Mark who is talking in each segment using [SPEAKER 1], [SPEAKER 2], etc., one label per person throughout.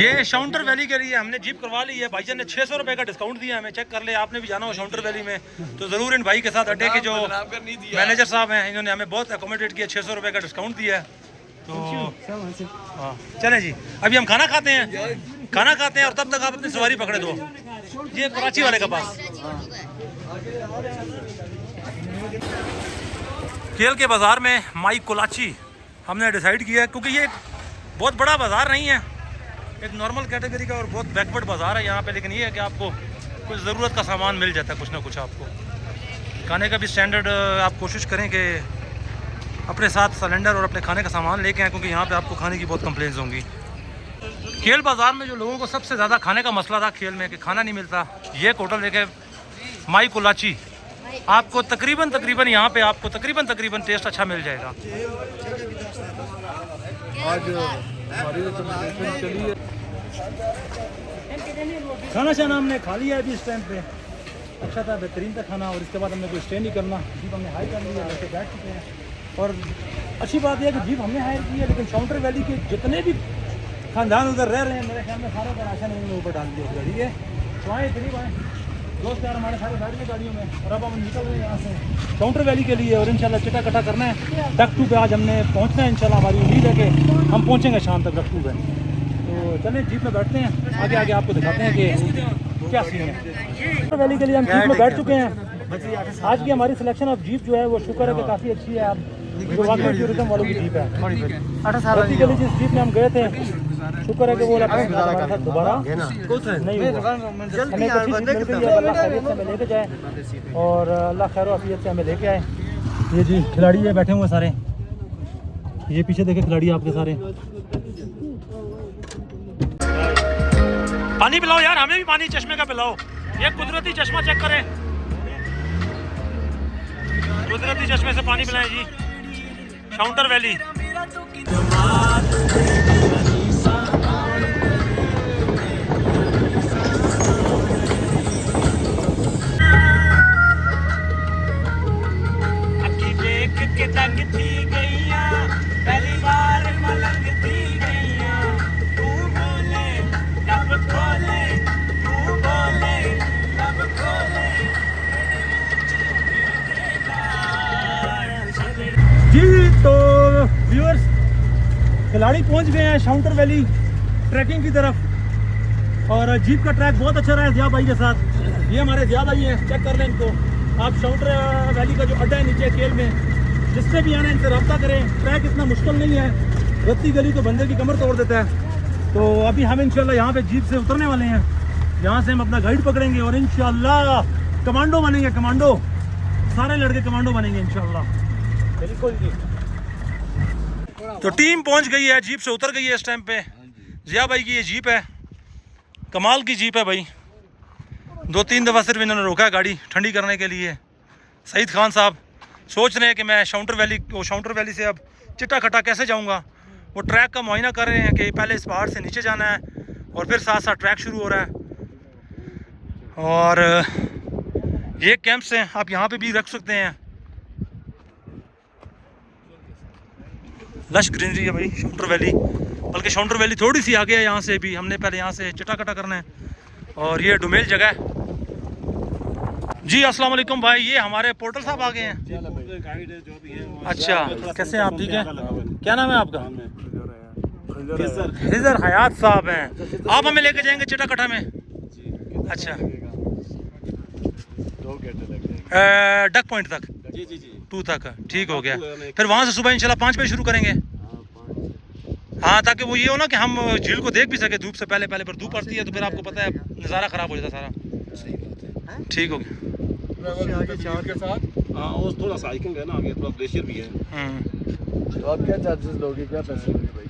[SPEAKER 1] ये शाउंटर वैली के लिए हमने जीप करवा ली है। भाईजान ने 600 रुपये का डिस्काउंट दिया हमें। चेक कर ले, आपने भी जाना हो शाउंटर वैली में तो ज़रूर इन भाई के साथ अड्डे के जो मैनेजर साहब हैं इन्होंने हमें बहुत अकोमोडेट किया, 600 रुपये का डिस्काउंट दिया है। तो हाँ चलें जी, अभी हम खाना खाते हैं और तब तक आप अपनी सवारी पकड़े दो। ये कराची वाले के पास केल के बाज़ार में माई कोलाची हमने डिसाइड किया है, क्योंकि ये बहुत बड़ा बाज़ार नहीं है, एक नॉर्मल कैटेगरी का और बहुत बैकवर्ड बाज़ार है यहाँ पे। लेकिन ये है कि आपको कुछ ज़रूरत का सामान मिल जाता है, कुछ ना कुछ आपको। खाने का भी स्टैंडर्ड आप कोशिश करें कि अपने साथ सिलेंडर और अपने खाने का सामान लेके आएँ, क्योंकि यहाँ पे आपको खाने की बहुत कंप्लेंट्स होंगी। खेल बाज़ार में जो लोगों को सबसे ज़्यादा खाने का मसला था खेल में कि खाना नहीं मिलता, ये एक होटल देखे माई कोलाची, आपको तकरीबन यहाँ पे आपको तकरीबन टेस्ट अच्छा मिल जाएगा।
[SPEAKER 2] आज
[SPEAKER 1] खाना शाना हमने खा लिया अभी इस टाइम पे, अच्छा था, बेहतरीन था खाना। और इसके बाद हमने कोई स्टे नहीं करना, जीप हमने हायर कर ली है, वैसे बैठ चुके हैं। और अच्छी बात यह है कि जीप हमने हायर की है, लेकिन शाउंटर वैली के जितने भी खानदान उधर रह रहे हैं मेरे ख्याल में सारे का राशन इन्होंने ऊपर डाल दिया। ठीक है, तो आए करीब आए दोस्त यार हमारे सारे बैठ गए गाड़ियों में, और अब हम निकल रहे हैं यहाँ से शाउंटर वैली के लिए। और इंशाल्लाह चिटा कटा करना है डक टू पे, आज हमने पहुँचना है इंशाल्लाह। हमारी उम्मीद है कि हम पहुँचेंगे शाम तक डक टू पे। तो चलें जीप में बैठते हैं, आगे आपको दिखाते हैं कि क्या सीन है। शाउंटर वैली के लिए हम जीप में बैठ चुके हैं। आज की हमारी सिलेक्शन ऑफ जीप जो है वो शुक्र है कि काफ़ी अच्छी है। आप जो वाकई टूरिज्म वालों की जीप है, बेसिकली जिस जीप में हम गए थे शुक्र है कि वो हमारे साथ दोबारा नहीं हुआ। हमें अच्छी जीप मिल गई है, अल्लाह खैरियत से हमें लेके जाए और अल्लाह खैर आफियत से हमें लेके आए। ये जी खिलाड़ी है बैठे हुए सारे, ये पीछे देखे खिलाड़ी आपके सारे। पानी पिलाओ यार, हमें भी पानी चश्मे का पिलाओ। ये कुदरती चश्मा चेक करें, कुदरती चश्मे से पानी पिलाएं जी। शाउंटर वैली जी। तो व्यूअर्स खिलाड़ी पहुंच गए हैं शाउंटर वैली ट्रैकिंग की तरफ, और जीप का ट्रैक बहुत अच्छा रहा है ज़िया भाई के साथ। ये हमारे ज़िया भाई हैं, चेक कर लें इनको आप। शाउंटर वैली का जो अड्डा है नीचे केल में, जिससे भी आना इनसे रब्ता करें। ट्रैक इतना मुश्किल नहीं है, रत्ती गली तो बंदे की कमर तोड़ देता है। तो अभी हम इंशाल्लाह यहाँ पे जीप से उतरने वाले हैं, यहाँ से हम अपना गाइड पकड़ेंगे और इंशाल्लाह कमांडो बनेंगे, कमांडो, सारे लड़के कमांडो बनेंगे इंशाल्लाह। बिल्कुल जी। तो टीम पहुंच गई है, जीप से उतर गई है इस टाइम पे। ज़िया भाई की ये जीप है, कमाल की जीप है भाई। 2-3 दफ़ा सिर्फ इन्होंने रोका है गाड़ी ठंडी करने के लिए। सईद खान साहब सोच रहे हैं कि मैं शाउंटर वैली से अब चिट्टा खटा कैसे जाऊंगा। वो ट्रैक का मुआयना कर रहे हैं कि पहले इस पहाड़ से नीचे जाना है और फिर साथ साथ ट्रैक शुरू हो रहा है। और ये कैंप्स हैं, आप यहाँ पे भी रख सकते हैं। लश ग्रीनरी है भाई शाउंटर वैली, बल्कि शाउंटर वैली थोड़ी सी आगे है यहाँ से भी। हमने पहले यहाँ से चिट्टा कटा करना है, और ये डुमेल जगह है जी। अस्सलाम वालेकुम भाई, ये हमारे पोर्टल साहब आ गए हैं। अच्छा, कैसे हैं आप? ठीक है, क्या नाम है आपका? हिजर हयात साहब हैं। आप हमें लेके जाएंगे चिट्टा कटा में? अच्छा, डक पॉइंट तक? जी जी जी, 2 तक, ठीक हो गया। फिर वहाँ से सुबह इंशाल्लाह 5 बजे शुरू करेंगे। हाँ, ताकि वो ये हो ना कि हम झील को देख भी सके धूप से पहले। पर धूप पड़ती है तो फिर आपको पता है नज़ारा ख़राब हो जाता सारा। ठीक हो गया
[SPEAKER 2] के साथ। हाँ, और थोड़ा सा हाइकिंग है ना, आगे थोड़ा ग्लेशियर भी है। तो आप क्या चार्जेस लोगे, क्या पैसे लोगे भाई?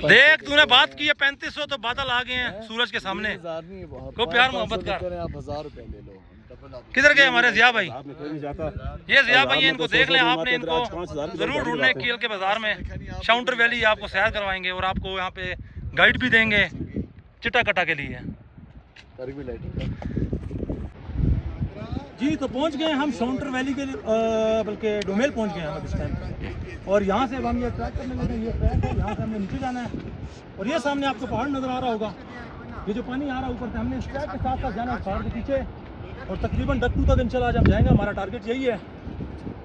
[SPEAKER 1] देख तूने बात की है 3500, तो बादल आ गए हैं सूरज के सामने। को प्यार मोहब्बत कर,
[SPEAKER 2] आप 1000 रुपए ले लो।
[SPEAKER 1] किधर गए हमारे ज़िया भाई? ये ज़िया भाई है, इनको देख लें आपने, इनको ज़रूर ढूंढने केल के बाज़ार में। शाउंटर वैली आपको सैर करवाएंगे और आपको यहाँ पे गाइड भी देंगे चिट्टा कटा के लिए। जी तो पहुंच गए हम शाउंटर वैली के बल्कि डोमेल पहुंच गए हैं हम इस टाइम पे। और यहाँ से अब हम ये ट्रैक करने लगे हैं। ये ट्रैक है, यहाँ से हमने नीचे जाना है। और ये सामने आपको पहाड़ नज़र आ रहा होगा, ये जो पानी आ रहा है ऊपर से, हमने इस ट्रैक के साथ साथ जाना है पहाड़ के पीछे। और तकरीबन डक्टू तक इंशाल्लाह आज हम जाएंगे, हमारा टारगेट यही है।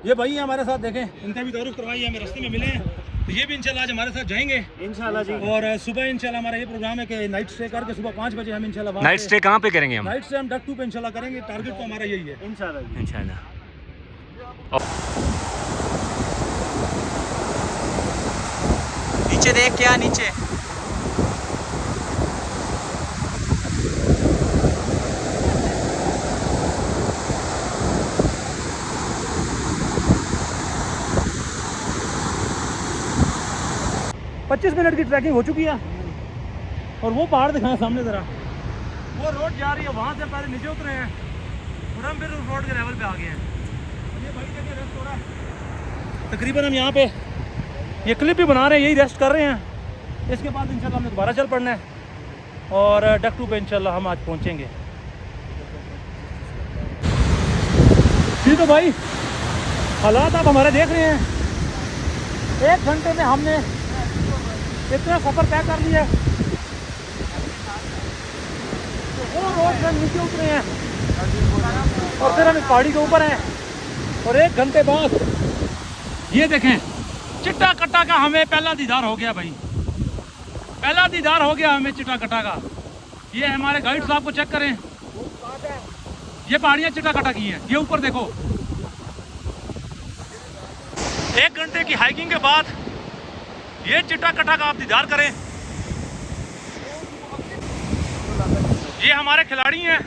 [SPEAKER 1] ये भाई हैं हमारे साथ, देखें इनका भी तारुफ करवाई है, हमें रास्ते में मिले हैं, तो ये भी इंशाल्लाह आज हमारे साथ जाएंगे इंशाल्लाह जी। और सुबह इंशाल्लाह हमारा ये प्रोग्राम है कि नाइट स्टे करके सुबह 5 बजे हम इंशाल्लाह
[SPEAKER 3] नाइट स्टे कहाँ पे करेंगे हम?
[SPEAKER 1] नाइट स्टे हम डक्टू पे इंशाल्लाह करेंगे। टारगेट तो हमारा यही है इंशाल्लाह।
[SPEAKER 3] इंशाल्लाह। नीचे देख, क्या नीचे?
[SPEAKER 1] पच्चीस मिनट की ट्रैकिंग हो चुकी है। और वो पहाड़ दिखाएं सामने ज़रा, वो रोड जा रही है, वहाँ से पहले नीचे उतरे हैं और हम फिर उस रोड के लेवल पे आ गए हैं। और ये भाई देखिए रेस्ट हो रहा है। तकरीबन हम यहाँ पे ये क्लिप भी बना रहे हैं, यही रेस्ट कर रहे हैं। इसके बाद इंशाल्लाह हमने दोबारा चल पड़ना है और डक्टू पे इंशाल्लाह हम आज पहुँचेंगे। जी तो भाई हालात आप हमारे देख रहे हैं। 1 घंटे में हमने इतना सफ़र तय कर लिया। तो वो रोड से नीचे उतरे हैं और फिर हम इस पहाड़ी के ऊपर हैं। और 1 घंटे बाद ये देखें, चिट्टा कट्टा का हमें पहला दीदार हो गया भाई, पहला दीदार हो गया हमें चिट्टा कट्टा का। ये हमारे गाइड साहब को चेक करें, ये पहाड़ियाँ चिट्टा कट्टा की हैं। ये ऊपर देखो, 1 घंटे की हाइकिंग के बाद ये चिट्टा कट्टा का आप दीदार करें। ये हमारे खिलाड़ी हैं,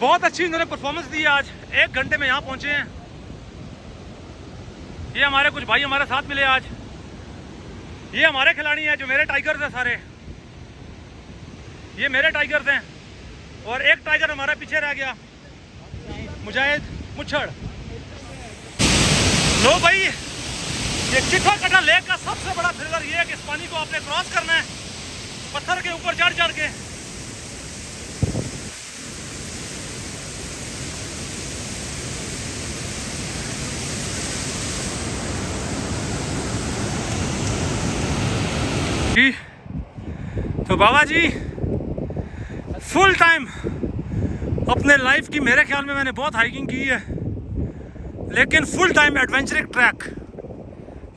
[SPEAKER 1] बहुत अच्छी इन्होंने परफॉर्मेंस दी है आज। 1 घंटे में यहाँ पहुँचे हैं। ये हमारे कुछ भाई हमारे साथ मिले आज। ये हमारे खिलाड़ी हैं जो मेरे टाइगर्स हैं सारे, ये मेरे टाइगर्स हैं। और एक टाइगर हमारा पीछे रह गया, मुजाहिद मुच्छड़। लो भाई, ये चिट्टा कट्टा लेक का सबसे बड़ा थ्रिलर ये है कि इस पानी को आपने क्रॉस करना है पत्थर के ऊपर चढ़ चढ़ के। जी तो बाबा जी फुल टाइम अपने लाइफ की, मेरे ख्याल में मैंने बहुत हाइकिंग की है, लेकिन फुल टाइम एडवेंचरिक ट्रैक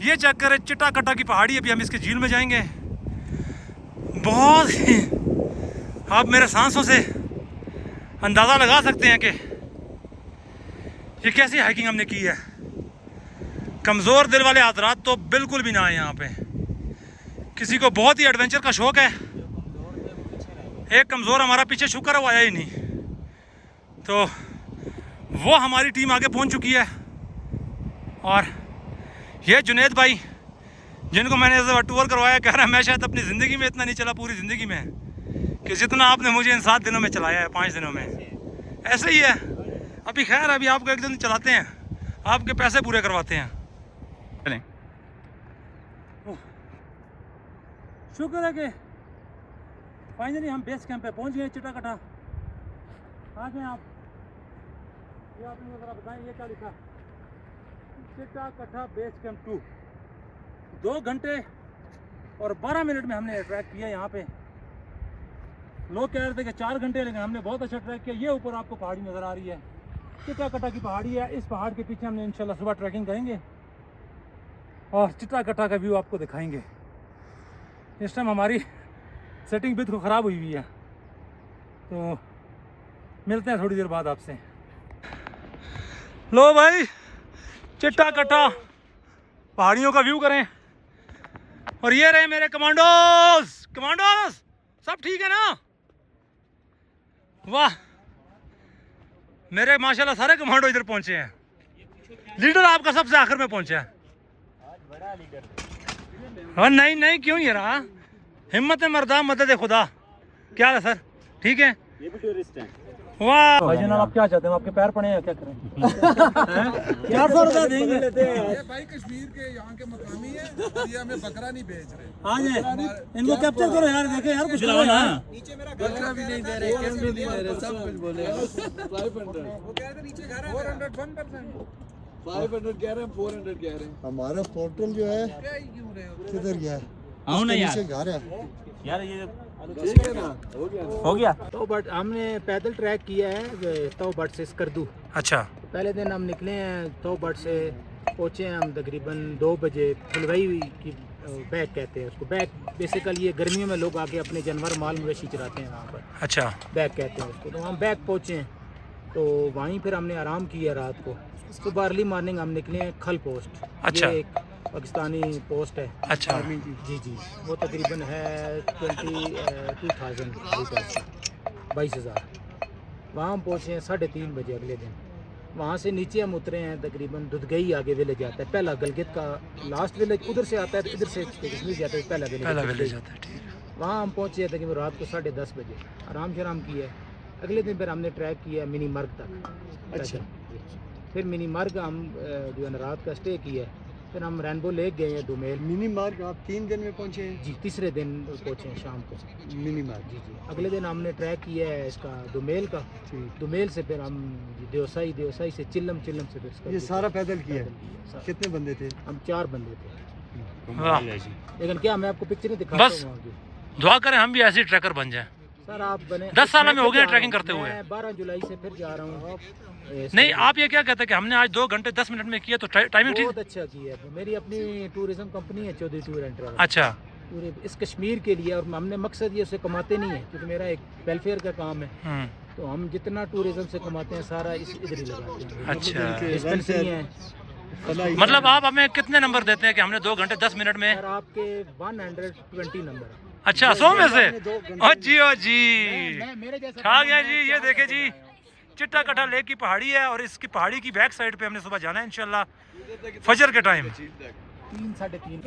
[SPEAKER 1] ये चेक करें। चिट्टा कट्टा की पहाड़ी, अभी हम इसके झील में जाएंगे। बहुत ही आप मेरे सांसों से अंदाज़ा लगा सकते हैं कि ये कैसी हाइकिंग हमने की है। कमज़ोर दिल वाले हज़रात तो बिल्कुल भी ना आए यहाँ पे। किसी को बहुत ही एडवेंचर का शौक़ है, एक कमज़ोर हमारा पीछे शुक्र है वो आया ही नहीं। तो वो हमारी टीम आगे पहुँच चुकी है। और ये जुनेद भाई जिनको मैंने ऐसा टूर करवाया, कह रहा है मैं शायद अपनी ज़िंदगी में इतना नहीं चला पूरी ज़िंदगी में कि जितना आपने मुझे इन 7 दिनों में चलाया है, 5 दिनों में। ऐसे ही है। अभी खैर अभी आपको 1 दिन चलाते हैं, आपके पैसे पूरे करवाते हैं। चलें, शुक्र है कि फाइनली हम बेस कैंप पे पहुंच गए। चिट्टा कट्टा आ गए आप। ये आपने ज़रा बताएं ये क्या लिखा? चिट्टा कट्टा बेस कैंप 2। 2 घंटे और 12 मिनट में हमने ट्रैक किया यहाँ पे। लोग कह रहे थे कि 4 घंटे, लेकिन हमने बहुत अच्छा ट्रैक किया। ये ऊपर आपको पहाड़ी नज़र आ रही है, चिट्टा कट्टा की पहाड़ी है। इस पहाड़ के पीछे हमने इंशाल्लाह सुबह ट्रैकिंग करेंगे और चिट्टा कट्टा का व्यू आपको दिखाएंगे। इस टाइम हमारी सेटिंग भी तो ख़राब हुई हुई है, तो मिलते हैं थोड़ी देर बाद आपसे। लो भाई, चिट्टा कट्टा पहाड़ियों का व्यू करें। और ये रहे मेरे कमांडोज। कमांडोज सब ठीक है ना? वाह, मेरे माशाल्लाह सारे कमांडो इधर पहुंचे हैं। लीडर आपका सबसे आखिर में पहुंचा है। हाँ नहीं नहीं, क्यों नहीं रहा? हिम्मत मर्दा मदद खुदा। क्या है सर? ठीक है,
[SPEAKER 2] ये भी टूरिस्ट हैं।
[SPEAKER 3] वाह
[SPEAKER 1] भाईजान आप क्या चाहते हैं, आपके पैर पड़े हैं क्या करें? 400 रुपया देंगे।
[SPEAKER 4] ये भाई कश्मीर के यहाँ के मकामी है और ये हमें बकरा नहीं बेच रहे।
[SPEAKER 1] हाँ जी, इनको कैप्चर करो यार, देखे यार कुछ करो यार।
[SPEAKER 4] बकरा भी नहीं दे रहे, कैसे नहीं दे रहे, सब कुछ बोले। 500 वो कह रहे नीचे घर है 401%। 500 कह रहे हैं, 400 कह रहे हैं।
[SPEAKER 2] हमारा पोर्टल जो है
[SPEAKER 4] क्या ही क्यों रहे हो?
[SPEAKER 2] किधर गया है?
[SPEAKER 3] आओ ना यार।
[SPEAKER 2] नीचे घर है।
[SPEAKER 1] यार ये
[SPEAKER 4] ठीक है ना, हो गया ना।
[SPEAKER 1] हो गया।
[SPEAKER 5] तो बट हमने पैदल ट्रैक किया है तो बट से स्कर्दू।
[SPEAKER 3] अच्छा
[SPEAKER 5] पहले दिन हम निकले हैं तो बट से, पहुँचे हैं हम तकरीबन 2 बजे। फुलवाई की बैग कहते हैं उसको। बैग बेसिकली ये गर्मियों में लोग आके अपने जानवर माल मवेशी चराते हैं वहाँ पर,
[SPEAKER 3] अच्छा
[SPEAKER 5] बैग कहते हैं उसको। तो हम बैग पहुँचे हैं तो वहीं फिर हमने आराम किया रात को। सुबह अर्ली मॉर्निंग हम निकले हैं खल पोस्ट।
[SPEAKER 3] अच्छा।
[SPEAKER 5] ये एक पाकिस्तानी पोस्ट है।
[SPEAKER 3] अच्छा
[SPEAKER 5] जी जी, वो तकरीबन है 22,000 लीटर, 22,000। वहाँ हम पहुँचे हैं 3:30 बजे अगले दिन। वहाँ से नीचे हम उतरे हैं तकरीबन दुधगई आगे विलेज आता है, पहला गलगित का लास्ट विलेज उधर से आता है, तो इधर से कश्मीर जाता है पहला
[SPEAKER 3] पहला
[SPEAKER 5] विलेज
[SPEAKER 3] विलेज आता है, ठीक।
[SPEAKER 5] वहाँ हम पहुँचे हैं तकरीबन रात को 10:30 बजे। आराम शराम किया है। अगले दिन फिर हमने ट्रैक किया मिनी मर्ग तक।
[SPEAKER 3] अच्छा।
[SPEAKER 5] फिर मिनी मर्ग हम जो है ना रात का स्टे किया है। फिर हम रेनबो लेक गए हैं डोमेल।
[SPEAKER 2] मिनी मार्ग आप 3 दिन में पहुंचे हैं?
[SPEAKER 5] जी, तीसरे दिन पहुँचे हैं शाम को।
[SPEAKER 2] मिनी मार्ग।
[SPEAKER 5] जी जी, अगले दिन हमने ट्रैक किया है इसका डोमेल का। डोमेल से फिर हम देवसाई, देवसाई से चिल्लम, चिल्लम से फिर इसका
[SPEAKER 2] ये सारा पैदल किया है?
[SPEAKER 5] सारा।
[SPEAKER 2] कितने बंदे थे?
[SPEAKER 5] हम 4 बंदे थे।
[SPEAKER 3] वाह
[SPEAKER 5] लेकिन क्या मैं आपको पिक्चर नहीं दिखाता
[SPEAKER 3] बस।
[SPEAKER 5] हूँ वहाँ की।
[SPEAKER 3] दुआ करें हम भी ऐसे ही ट्रैकर बन जाएं।
[SPEAKER 5] सर आप बने
[SPEAKER 3] 10 साल में हो गए
[SPEAKER 5] मैं
[SPEAKER 3] ट्रैकिंग करते हुए।
[SPEAKER 5] मैं 12 जुलाई से फिर जा रहा हूँ।
[SPEAKER 3] नहीं आप ये क्या कहते हैं कि हमने आज 2 घंटे 10 मिनट में किया तो टाइमिंग ठीक?
[SPEAKER 5] बहुत अच्छा किया है। मेरी अपनी टूरिज्म कंपनी है चौधरी टूर एंड ट्रैवल।
[SPEAKER 3] अच्छा
[SPEAKER 5] पूरे इस कश्मीर के लिए। और हमने मकसद ये उसे कमाते नहीं है क्योंकि मेरा एक वेलफेयर का काम है। तो हम जितना टूरिज्म से कमाते हैं सारा इधर ही लगाते हैं।
[SPEAKER 3] अच्छा।
[SPEAKER 5] डिस्पेंसरी है
[SPEAKER 3] मतलब आप हमें कितने नंबर देते हैं कि हमने 2 घंटे 10 मिनट में?
[SPEAKER 5] सर आपके 120 नंबर।
[SPEAKER 3] अच्छा 100 में से? ओ जी
[SPEAKER 5] मेरे जैसा
[SPEAKER 3] खा गया जी। ये देखे जी चिट्टा कट्टा लेक की पहाड़ी है और इसकी पहाड़ी की बैक साइड पे हमने सुबह जाना है इंशाल्लाह फजर के टाइम।
[SPEAKER 5] 3 साढ़े 3।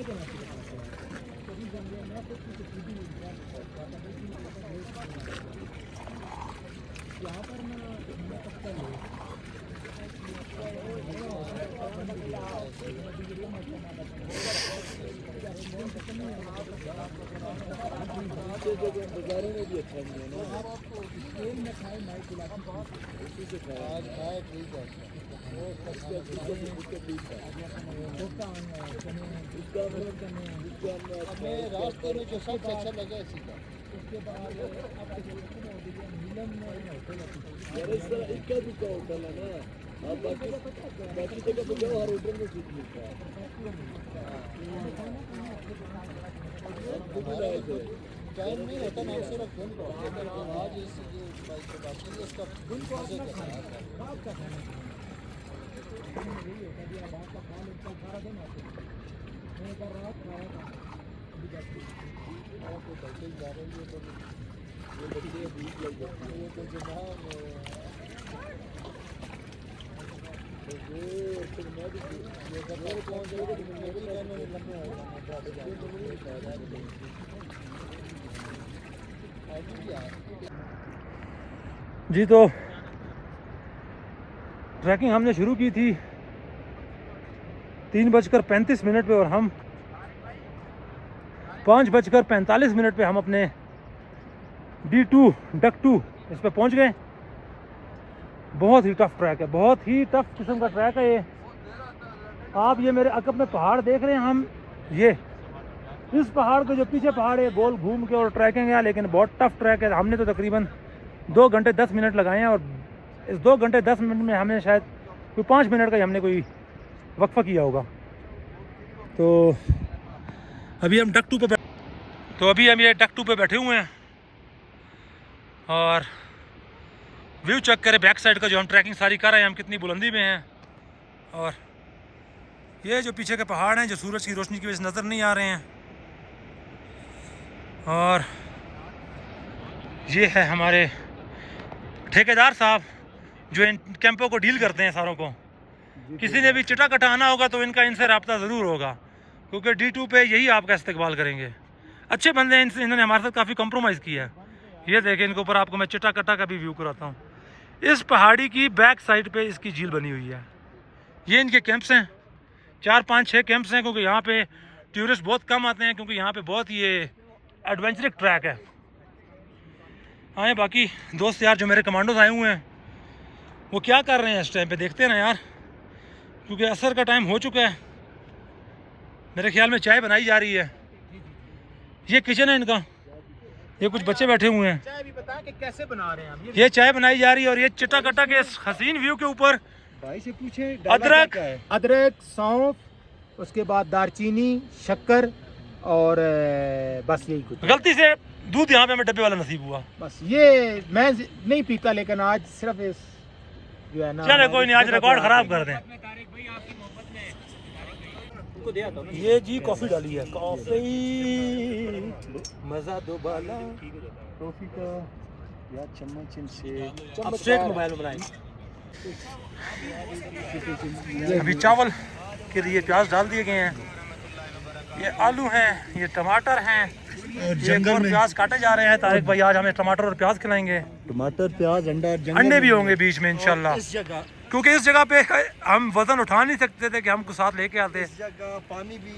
[SPEAKER 2] रास्ते में जो सबसे अच्छा लगा इसी का। इसका भी क्या होटल है ना, आप बाकी जगह पे जाओ, हर होटल में सीट मिलता है। टाइम नहीं होता ना, सिर्फ दिन को आज इसका दिन को
[SPEAKER 1] जी। तो ट्रैकिंग हमने शुरू की थी 3:35 पे और हम 5:45 पे हम अपने D2 डक 2 इस पे पहुंच गए। बहुत ही टफ ट्रैक है, बहुत ही टफ किस्म का ट्रैक है ये। आप ये मेरे अकब में पहाड़ देख रहे हैं, हम ये इस पहाड़ के जो पीछे पहाड़ है गोल घूम के और ट्रैकिंग है, लेकिन बहुत टफ ट्रैक है। हमने तो तकरीबन 2 घंटे 10 मिनट लगाए हैं और इस 2 घंटे 10 मिनट में हमने शायद कोई 5 मिनट का ही हमने कोई वक्फा किया होगा। तो अभी हम डक 2 ये डक 2 पे बैठे हुए हैं और व्यू चेक करें बैक साइड का जो हम ट्रैकिंग सारी कर रहे हैं, हम कितनी बुलंदी में हैं। और ये जो पीछे के पहाड़ हैं जो सूरज की रोशनी की वजह से नज़र नहीं आ रहे हैं। और ये है हमारे ठेकेदार साहब जो इन कैंपों को डील करते हैं सारों को। किसी ने भी चिटा कटा आना होगा तो इनका इनसे रब्ता ज़रूर होगा, क्योंकि D2 पे यही आपका इस्तेकबाल करेंगे। अच्छे बंदे हैं, इन्होंने हमारे साथ काफ़ी कॉम्प्रोमाइज़ किया है। ये देखें, इनके ऊपर आपको मैं चिटा कटा का भी व्यू कराता हूँ।
[SPEAKER 3] इस पहाड़ी की बैक साइड पे इसकी झील बनी हुई है। ये इनके कैंप्स हैं, 4 5 6 कैंप्स हैं, क्योंकि यहाँ पे टूरिस्ट बहुत कम आते हैं, क्योंकि यहाँ पे बहुत ये एडवेंचरस ट्रैक है। हाँ, बाकी दोस्त यार जो मेरे कमांडोज आए हुए हैं वो क्या कर रहे हैं इस टाइम पे, देखते हैं ना यार, क्योंकि असर का टाइम हो चुका है। मेरे ख्याल में चाय बनाई जा रही है। ये किचन है इनका, ये कुछ बच्चे बैठे हुए हैं।
[SPEAKER 5] चाय भी बता कि कैसे बना रहे हैं हम
[SPEAKER 3] ये चाय बनाई जा रही है और ये चिट्टाकट्टा के इस हसीन व्यू के ऊपर
[SPEAKER 2] भाई से पूछे
[SPEAKER 5] अदरक, सौंफ, उसके बाद दालचीनी, शक्कर और बस यही कुछ।
[SPEAKER 3] गलती से दूध यहाँ पे हमें डब्बे वाला नसीब हुआ।
[SPEAKER 5] बस ये मैं नहीं पीता, लेकिन आज सिर्फ इस जो है ना,
[SPEAKER 3] चले कोई नहीं, आज रिकॉर्ड खराब कर दें। ये जी कॉफी डाली है, कॉफी मजा दो बाला।
[SPEAKER 2] कॉफी का या चम्मच इनसे
[SPEAKER 3] अब स्ट्रेट मोबाइल बनाए। अभी चावल के लिए प्याज डाल दिए गए हैं, ये आलू हैं, ये टमाटर हैं,
[SPEAKER 2] और
[SPEAKER 3] जंगल में प्याज काटे जा रहे हैं। तारिक भाई आज हमें टमाटर और प्याज खिलाएंगे,
[SPEAKER 2] टमाटर, प्याज,
[SPEAKER 3] अंडे भी होंगे बीच में इंशाल्लाह, क्योंकि इस जगह पे हम वजन उठा नहीं सकते थे कि हम कुछ साथ लेके आते।
[SPEAKER 2] इस जगह पानी भी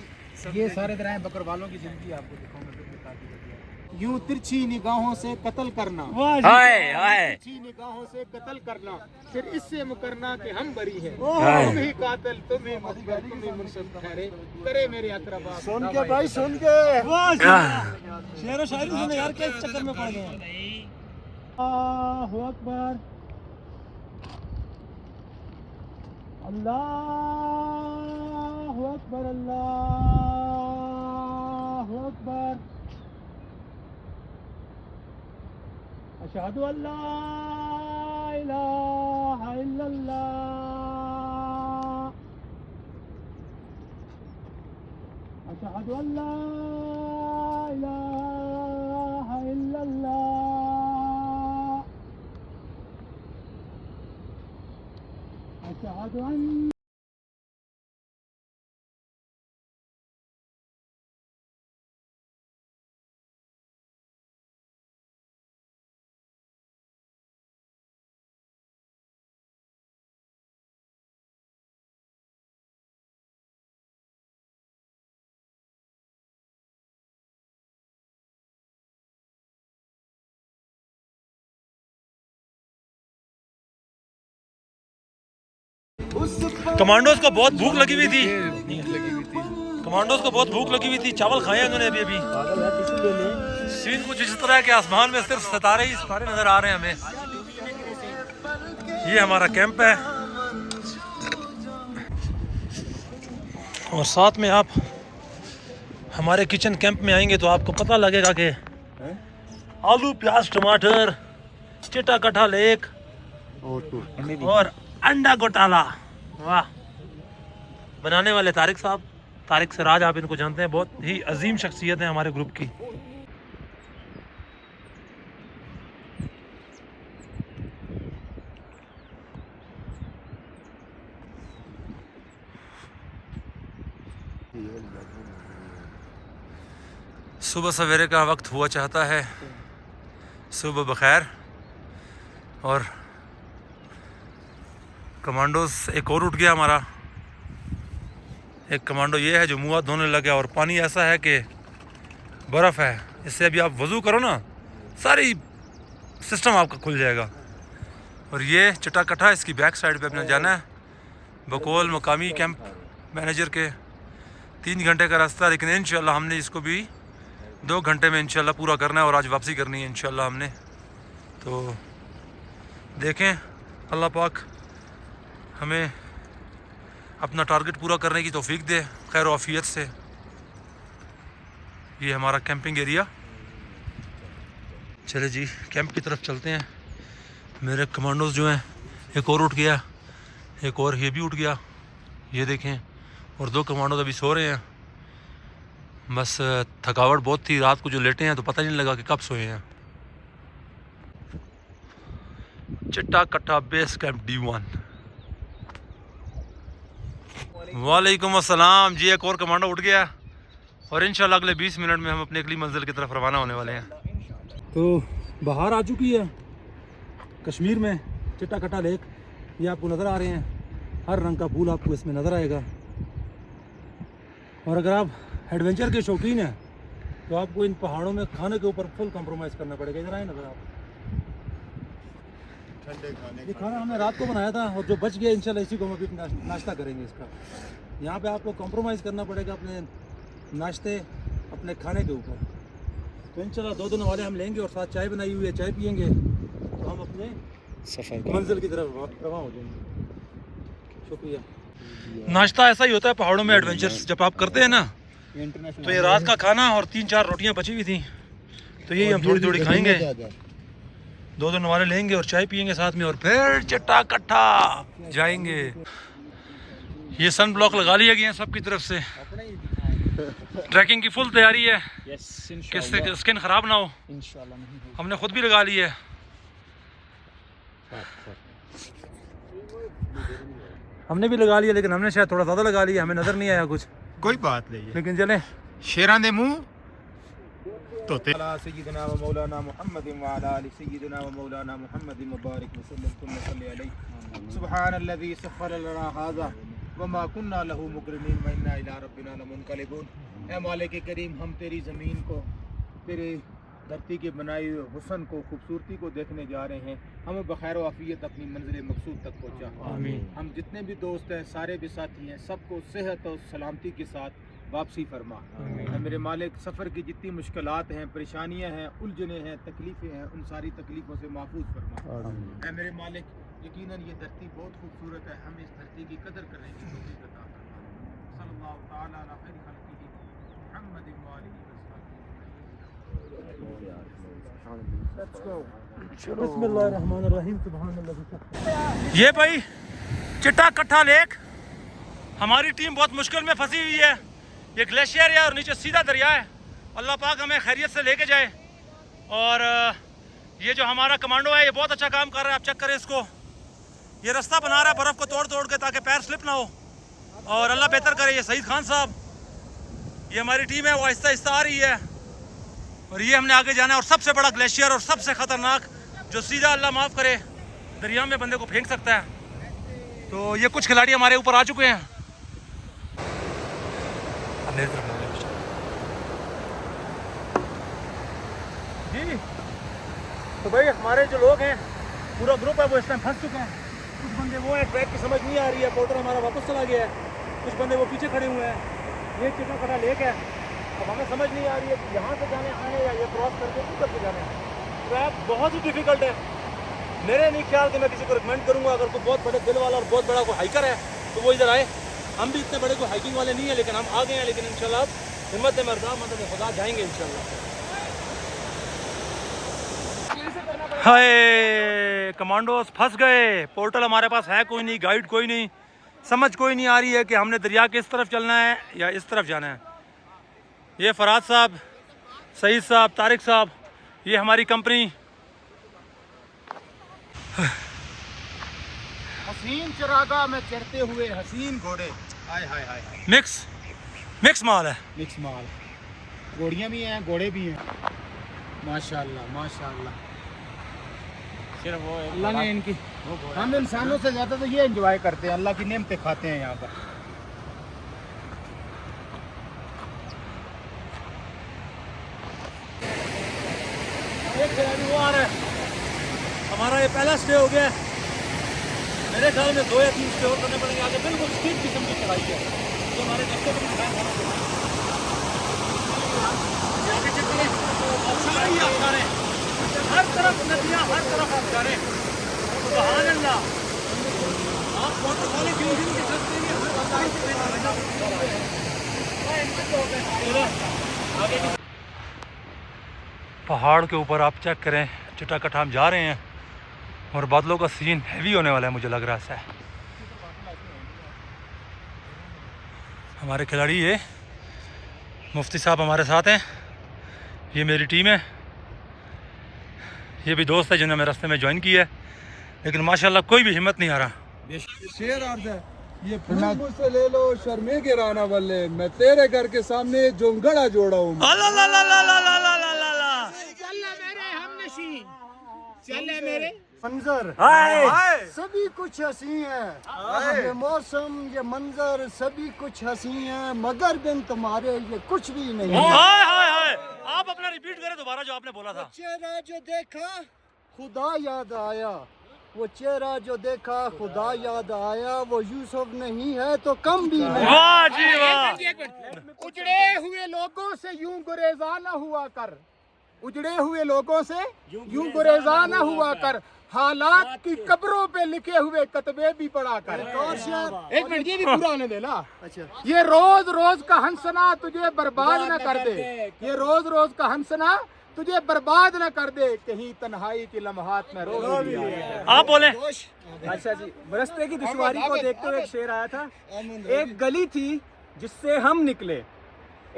[SPEAKER 5] ये सारे तरह बकरवालों की जिंदगी आपको दिखाऊंगा। यूं तिरछी निगाहों से कत्ल करना, तिरछी निगाहों से कत्ल करना, फिर इससे मुकरना कि हम बरी हैं, तुम ही कातिल, तुम ही मुखबिर, तुम ही मुनसिफ ठहरे, करे मेरे अकरबा।
[SPEAKER 2] सुन के भाई, सुन के
[SPEAKER 1] शेर व शायरी सुने यार, किस चक्कर में पड़ गए हैं। अल्लाहु अकबर, अल्लाहु अकबर, अल्लाहु अकबर, अशहदु अल्ला इलाहा इल्लल्लाह, अशहदु अल्ला इलाहा इल्लल्लाह, अशहदु अन्न
[SPEAKER 3] कमांडोज को बहुत भूख लगी हुई थी, कमांडोज को बहुत भूख लगी हुई थी। चावल खाए हैं उन्होंने अभी। सीन कुछ इस तरह है कि आसमान में सिर्फ सितारे ही सितारे नजर आ रहे हैं हमें। ये हमारा कैंप है और साथ में आप हमारे किचन कैंप में आएंगे तो आपको पता लगेगा कि आलू, प्याज, टमाटर, चिट्टाकट्टा लेक और अंडा घोटाला। वाह, बनाने वाले तारिक साहब, तारिक सिराज, आप इनको जानते हैं, बहुत ही अजीम शख्सियत है हमारे ग्रुप की। सुबह सवेरे का वक्त हुआ चाहता है, सुबह बखैर। और कमांडोज एक और उठ गया हमारा, एक कमांडो ये है जो मुँह हाथ धोने लग गया। और पानी ऐसा है कि बर्फ़ है, इससे अभी आप वज़ू करो ना, सारी सिस्टम आपका खुल जाएगा। और ये चिट्टाकट्टा, इसकी बैक साइड पे अपने जाना है, बकौल मकामी कैंप मैनेजर के 3 घंटे का रास्ता, लेकिन इंशाल्लाह हमने इसको भी 2 घंटे में इंशाल्लाह पूरा करना है और आज वापसी करनी है इंशाल्लाह हमने। तो देखें, अल्लाह पाक हमें अपना टारगेट पूरा करने की तौफीक दे खैर आफियत से। ये हमारा कैंपिंग एरिया। चले जी कैंप की तरफ चलते हैं। मेरे कमांडोज जो हैं, एक और उठ गया, एक और ये भी उठ गया, ये देखें, और 2 कमांडोज अभी सो रहे हैं। बस थकावट बहुत थी, रात को जो लेटे हैं तो पता नहीं लगा कि कब सोए हैं। चिट्टाकट्टा बेस कैंप D1। वालेकुम अस्सलाम जी। एक और कमांडो उठ गया और इंशाल्लाह अगले 20 मिनट में हम अपनी अगली मंजिल की तरफ रवाना होने वाले हैं।
[SPEAKER 1] तो बाहर आ चुकी है कश्मीर में चिट्टा कट्टा लेक ये आपको नज़र आ रहे हैं। हर रंग का फूल आपको इसमें नज़र आएगा। और अगर आप एडवेंचर के शौकीन हैं तो आपको इन पहाड़ों में खाने के ऊपर फुल कॉम्प्रोमाइज़ करना पड़ेगा। इधर आए नज़र आप,
[SPEAKER 2] ठंडे खाने
[SPEAKER 1] ये खाना हमने रात को बनाया था और जो बच गया इंशाल्लाह इसी को हम अभी नाश्ता करेंगे इसका। यहाँ पे आपको कॉम्प्रोमाइज़ करना पड़ेगा अपने नाश्ते अपने खाने के ऊपर। तो इंशाल्लाह 2 दिन वाले हम लेंगे और साथ चाय बनाई हुई है, चाय पियेंगे तो हम अपने
[SPEAKER 2] सफर
[SPEAKER 1] मंजिल की तरफ रवाना हो जाएंगे। शुक्रिया।
[SPEAKER 3] नाश्ता ऐसा ही होता है पहाड़ों में एडवेंचर्स जब आप करते हैं ना, तो ये रात का खाना और 3-4 रोटियां बची हुई थी तो यही हम थोड़ी थोड़ी खाएंगे। 2 दिन वाले लेंगे और चाय पियेंगे साथ में और फिर चिट्टा कट्टा जाएंगे। ये सन ब्लॉक लगा लिए गए हैं सबकी तरफ से। ट्रैकिंग की फुल तैयारी है कि स्किन खराब ना हो। हमने खुद भी लगा ली है। हमने भी लगा लिया लेकिन हमने शायद थोड़ा ज़्यादा लगा लिया, हमें नज़र नहीं आया कुछ।
[SPEAKER 2] कोई बात नहीं है,
[SPEAKER 3] लेकिन चले
[SPEAKER 2] शेरां दे मुंह तोते।
[SPEAKER 4] सय्यिदना व मौलाना मुहम्मद व अला आलि सय्यिदना व मौलाना मुहम्मद मुबारक व सल्लल्लाहु अलैहि सुब्हानल्लज़ी सख़्ख़र लना हाज़ा व मा कुन्ना लहू मुक़रिनीन व इन्ना इला रब्बिना लमुनक़लिबून। ऐ मालिक करीम, हम तेरी ज़मीन को, तेरे धरती के बनाए हुए हुस्न को, खूबसूरती को देखने जा रहे हैं। हमें बखैर आफियत अपनी मंजिल मकसूद तक पहुँचा। हम जितने भी दोस्त हैं, सारे भी साथी हैं, सबको सेहत और सलामती के साथ वापसी फरमा। मेरे मालिक, सफ़र की जितनी मुश्किलात हैं, परेशानियां हैं, उलझने हैं, तकलीफ़ें हैं, उन सारी तकलीफ़ों से महफूज फरमा। मेरे मालिक, यकीनन ये धरती बहुत खूबसूरत है, हम इस धरती की कदर करने की तौफीक अता फरमा। सल्लल्लाहु तआला अला खैरि खल्क़िही मुहम्मदिन व आलिहि वसहबिही।
[SPEAKER 3] ये भाई चिट्टा कट्टा लेक, हमारी टीम बहुत मुश्किल में फंसी हुई है। ये ग्लेशियर है और नीचे सीधा दरिया है। अल्लाह पाक हमें खैरियत से लेके जाए। और ये जो हमारा कमांडो है ये बहुत अच्छा काम कर रहा है। आप चेक करें इसको, ये रास्ता बना रहा है बर्फ़ को तोड़ तोड़ के ताकि पैर स्लिप ना हो। और अल्लाह बेहतर करे, ये सईद खान साहब, ये हमारी टीम है, वो आहिस्ता आहिस्ता आ रही है। और ये हमने आगे जाना है। और सबसे बड़ा ग्लेशियर और सबसे ख़तरनाक जो सीधा अल्लाह माफ़ करे दरिया में बंदे को फेंक सकता है। तो ये कुछ खिलाड़ी हमारे ऊपर आ चुके हैं।
[SPEAKER 1] जी तो भाई हमारे जो लोग हैं, पूरा ग्रुप है, वो इस टाइम फंस चुके हैं। कुछ बंदे वो हैं, ट्रैक की समझ नहीं आ रही है, पोर्टर हमारा वापस चला गया है। कुछ बंदे वो पीछे खड़े हुए हैं। ये चिट्टा कट्टा लेक है, अब हमें समझ नहीं आ रही है कि यहाँ से जाने आए या ये क्रॉस करके ऊपर से जाने हैं। ट्रैक बहुत ही डिफिकल्ट है। मेरे नहीं ख्याल कि मैं किसी को रिकमेंड करूँगा, अगर कोई बहुत बड़े दिल वाला और बहुत बड़ा कोई हाइकर है तो वो इधर आए। हम भी इतने बड़े कोई हाइकिंग वाले नहीं है, लेकिन हम आ गए हैं। लेकिन इंशाल्लाह हिम्मत मर्दा मदद खुदा जाएंगे इंशाल्लाह।
[SPEAKER 3] हाय कमांडोस फंस गए। पोर्टल हमारे पास है कोई नहीं, गाइड कोई नहीं, समझ कोई नहीं आ रही है कि हमने दरिया के इस तरफ चलना है या इस तरफ जाना है। ये फराज साहब, सईद साहब, तारिक साहब, ये हमारी कंपनी।
[SPEAKER 4] हसीन चरागाह में चढ़ते हुए हसीन घोड़े, हाय हाय हाय।
[SPEAKER 3] मिक्स माल है।
[SPEAKER 4] मिक्स माल, घोड़ियाँ भी हैं, घोड़े भी हैं। माशाल्लाह माशाल्लाह। सिर्फ वो अल्लाह ने इनकी, हम इंसानों से ज़्यादा तो ये एंजॉय करते हैं, अल्लाह की नेमतें खाते हैं यहाँ पर।
[SPEAKER 1] एक खिलाड़ी वो आ रहा है, हमारा ये पहला स्टे हो गया है। मेरे ख्याल में 2 या 3 स्टे और करने पड़ेंगे आगे। बिल्कुल स्टीप किस्म की चढ़ाई है जो हमारे रास्ते पर दिखाया था। आगे चेक करें, सारे ही आप जा रहे हैं, हर तरफ नदियाँ, हर तरफ आप जा रहे हैं। सुभान अल्लाह, आप वाटरफॉल की यूनियन के सकते हैं।
[SPEAKER 3] पहाड़ के ऊपर आप चेक करें, चिट्टा कट्टा हम जा रहे हैं और बादलों का सीन हैवी होने वाला है, मुझे लग रहा है ऐसा है। हमारे खिलाड़ी ये मुफ्ती साहब हमारे साथ हैं, ये मेरी टीम है। ये भी दोस्त है जिन्होंने मेरे रास्ते में ज्वाइन किया है, लेकिन माशाल्लाह कोई भी हिम्मत नहीं आ रहा।
[SPEAKER 6] शेर अर्ज है, ये फूल मुझसे ले लो शर्मे के राना वाले, मैं तेरे घर के सामने जोंगड़ा जोड़ा हूँ।
[SPEAKER 4] चल है मेरे
[SPEAKER 7] मंजर सभी कुछ हंसी है, ये मौसम ये मंजर सभी कुछ हंसी है, मगर बिन तुम्हारे ये कुछ भी नहीं।
[SPEAKER 3] हाय हाय हाय, आप अपना रिपीट करें दोबारा जो आपने बोला था।
[SPEAKER 7] चेहरा जो देखा खुदा याद आया, वो चेहरा जो देखा खुदा याद आया, वो यूसुफ नहीं है तो कम भी नहीं।
[SPEAKER 3] वाह जी वाह।
[SPEAKER 4] उजड़े हुए लोगों से यूं गुरेजा न हुआ कर, उजड़े हुए लोगों से यूं गुरेजा न हुआ कर, हालात की कब्रों पे लिखे हुए कतबे भी पढ़ा कर। एक मिनट ये भी पूरा होने दे ना।
[SPEAKER 7] अच्छा
[SPEAKER 4] ये रोज रोज का हंसना तुझे बर्बाद न कर दे, ये रोज रोज का हंसना तुझे बर्बाद न कर दे, कहीं तन्हाई की लम्हात में रो।
[SPEAKER 3] आप बोले।
[SPEAKER 8] अच्छा जी, रास्ते की दुश्वारी को देखते हुए एक शेर आया था। एक गली थी जिससे हम निकले,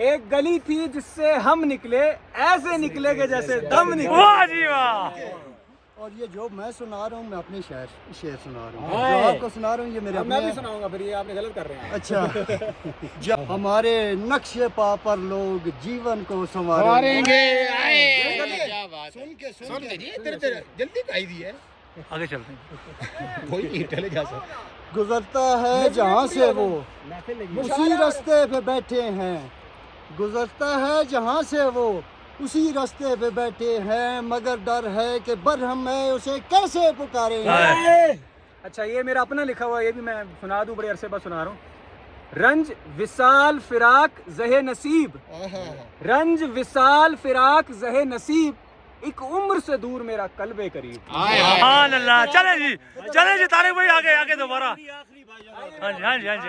[SPEAKER 8] एक गली थी जिससे हम निकले, ऐसे निकले के जैसे दम निकले।
[SPEAKER 3] वाह जी वाह।
[SPEAKER 7] और ये जो मैं सुना रहा हूँ मैं अपने शेर सुना रहा हूँ, जो आपको सुना रहा हूँ ये मेरे
[SPEAKER 8] मैं भी
[SPEAKER 7] अपने।
[SPEAKER 8] सुनाऊंगा, फिर ये आपने गलत कर रहे हैं।
[SPEAKER 7] अच्छा जब हमारे नक्शे पा पर लोग जीवन को संवारेंगे।
[SPEAKER 4] सुन के जी तेरे जल्दी काई दी है,
[SPEAKER 3] आगे चलते हैं।
[SPEAKER 4] कोई नहीं चले जा सकता।
[SPEAKER 7] गुजरता है जहाँ से वो उसी रास्ते पे बैठे हैं, गुजरता है जहाँ से वो उसी रास्ते पे बैठे हैं, मगर डर है कि बरहम है उसे कैसे पुकारे।
[SPEAKER 8] अच्छा ये मेरा अपना लिखा हुआ, ये भी मैं सुना दूं, बड़े अरसे बाद सुना रहा हूँ। रंज विसाल फिराक जहे नसीब, रंज विसाल फिराक जहे नसीब, एक उम्र से दूर मेरा कल्बे करीब।
[SPEAKER 3] सुभान अल्लाह। चले जी तारिक भाई, आगे आगे दोबारा। हाँ जी हाँ जी हाँ जी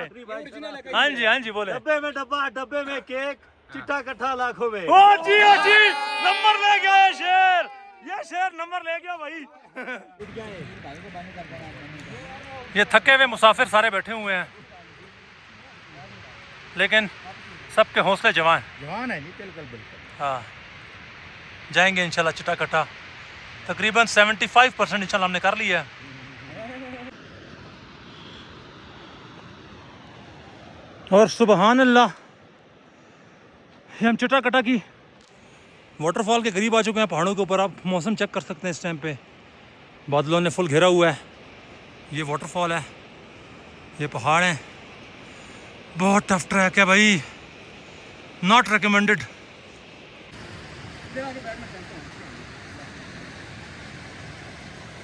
[SPEAKER 3] हाँ जी हाँ जी बोले।
[SPEAKER 2] डब्बे में डब्बा, डब्बे में केक, चिट्टा कट्ठा लाखों में।
[SPEAKER 3] ओ जी नंबर ले गया ये शेर नंबर ले गया भाई। ये थके हुए मुसाफिर सारे बैठे हुए हैं, लेकिन सबके हौसले जवान
[SPEAKER 4] है नहीं बिल्कुल।
[SPEAKER 3] हाँ, जाएंगे इंशाल्लाह चिट्टा कट्टा। तकरीबन 75% इंशाल्लाह हमने कर लिया है। और सुबहान अल्लाह, हम चिट्टा कट्टा की वाटरफॉल के करीब आ चुके हैं। पहाड़ों के ऊपर आप मौसम चेक कर सकते हैं, इस टाइम पे बादलों ने फुल घेरा हुआ है। ये वाटरफॉल है, ये पहाड़ हैं। बहुत टफ ट्रैक है भाई, नॉट रिकमेंडेड।